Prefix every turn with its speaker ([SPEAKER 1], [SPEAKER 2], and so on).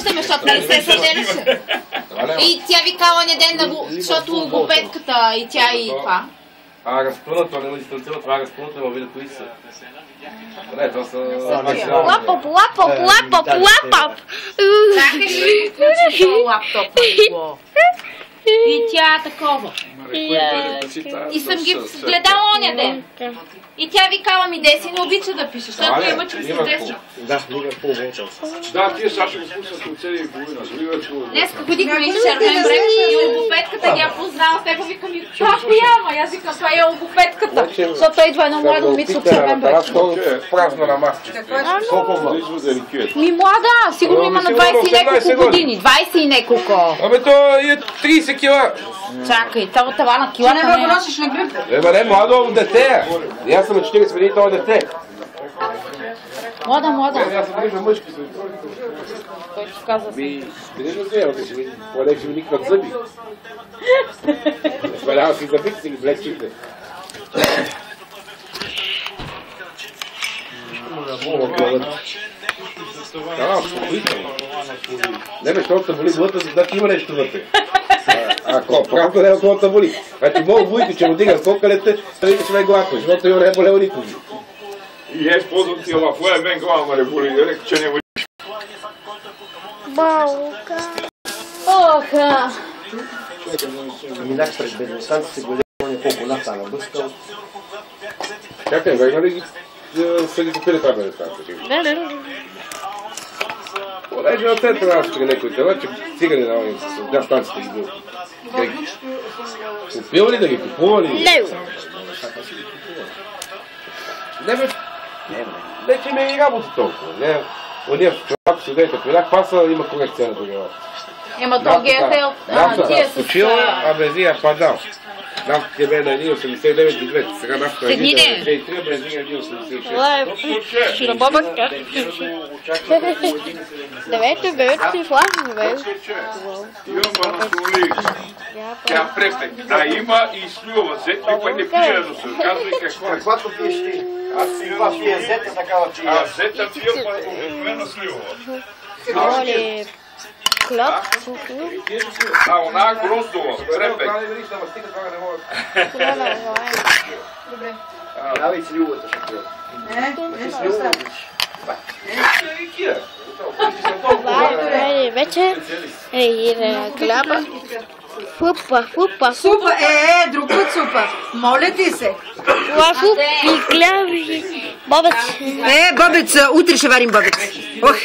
[SPEAKER 1] сещаме, защото нали се съделяше. И тя викала не ден, защото логопедката и тя и това.
[SPEAKER 2] Разпънато, не дистанцира, това разпънато, ама видя кои са. Не, това са...
[SPEAKER 3] Лапоп, лапоп, лапоп, лапоп.
[SPEAKER 1] Чакай, ще включи този лаптоп. И тя такова. И съм ги гледала оня ден. И тя викала ми, Деси не обича да пише, защото има че ми се деси.
[SPEAKER 4] Да, Ливърпул вече.
[SPEAKER 5] Да, тия сега ще го слушат от 7,5 за Ливърпул.
[SPEAKER 1] Днеска ходихме и Червен брег и логопедката ги познала с него, викам и това кояма? Аз викам, това е логопедката. Защото идва едно младо момиче от Червен брег.
[SPEAKER 2] Празна на маска. Колко младо?
[SPEAKER 1] Ми млада, сигурно има на 20 и неколко години. 20 и неколко.
[SPEAKER 2] Абе то е 30 кила.
[SPEAKER 1] Чакай, това на килата
[SPEAKER 6] не ме го носиш на гръб.
[SPEAKER 2] Не, младо дете. И аз съм на 40 години, това е дете.
[SPEAKER 1] Млада.
[SPEAKER 2] Аз съм грижа мъжки.
[SPEAKER 1] Той ти каза си.
[SPEAKER 2] Къде да взема, ще ми никакват зъби. Свалява си зъбите, си ги влечите. Да, спокойно. Не бе, защото се боли глъта, значи има нещо вътре. Ако правда не е около да боли. Значи мога войко, че му дига кокалете, да викаш ме глако, защото има не е болело никога.
[SPEAKER 5] И е използвам тия лафоя, мен глава ме реболи, река, че не боли.
[SPEAKER 3] Балка.
[SPEAKER 1] Оха!
[SPEAKER 4] Минах през бедността, се гледа колко лата на бъскал.
[SPEAKER 2] Чакай, бе, има ли ги са ги купили това бедността?
[SPEAKER 3] Не.
[SPEAKER 2] Понеже на центъра аз при някой тела, че цигани на огън с огня станцията ги бил. Купил ли да ги купува ли?
[SPEAKER 3] Не.
[SPEAKER 2] Не бе, не че ми е и работа толкова. Не, ония човак се даде като видях, паса има корекция на тогава.
[SPEAKER 1] Ема то ги е тел.
[SPEAKER 2] Нафта скочила, а бензина падал. Нафта бе на 1,89 сега нафта е 1,93, бензина е 1,86.
[SPEAKER 3] Ще работя как? Девете, си флашно, бе.
[SPEAKER 5] Имам Анатолий. Тя препек. А има и слюва зет, кой не пие, но се казва и какво.
[SPEAKER 4] Каквато пиеш ти? Аз си това пие зета, такава пие.
[SPEAKER 5] А зета пия обикновено слюва.
[SPEAKER 3] Оле, клоп.
[SPEAKER 5] А она гроздова, препек.
[SPEAKER 4] Давай сливата ще пия.
[SPEAKER 3] Вече. Кляба. Фупа.
[SPEAKER 6] Супа, друг път супа. Моля ти се.
[SPEAKER 3] Това фуп и кляби. Бобец.
[SPEAKER 6] Бобец, утре ще варим бобец. Ох.